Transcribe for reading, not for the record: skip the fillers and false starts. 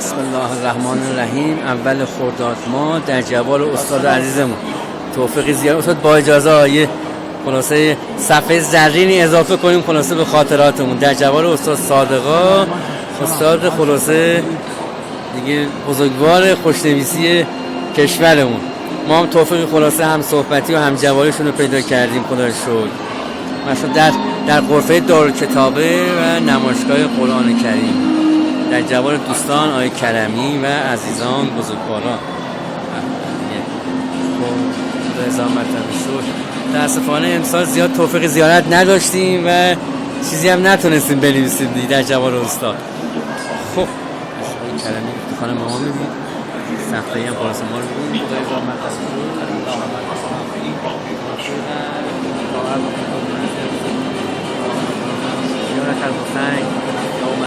بسم الله الرحمن الرحیم. اول خرداد ما در جوار استاد عزیزمون توفیق زیاد استاد با اجازه یه خلاصه صفحه زرینی اضافه کنیم خلاصه به خاطراتمون در جوار استاد صادقا، استاد خلاصه دیگه بزرگوار خوشنویسی کشورمون. ما هم توفیق خلاصه هم صحبتی و هم جواریشون رو پیدا کردیم خدا رو شکر. مثلا در غرفه دارالکتابه و نمایشگاه قرآن کریم در جوار دوستان آقای کرمی و عزیزان بزرگواران. خب رضا مرتبه شد. متاسفانه امسال زیاد توفیق زیارت نداشتیم و چیزی هم نتونستیم بنویسیم در جوار استاد. خب آقای کرمی تو خانه ما می‌بینید صفحه‌ای هم خلاص ما رو می‌بینید. رضا مرتبه شد.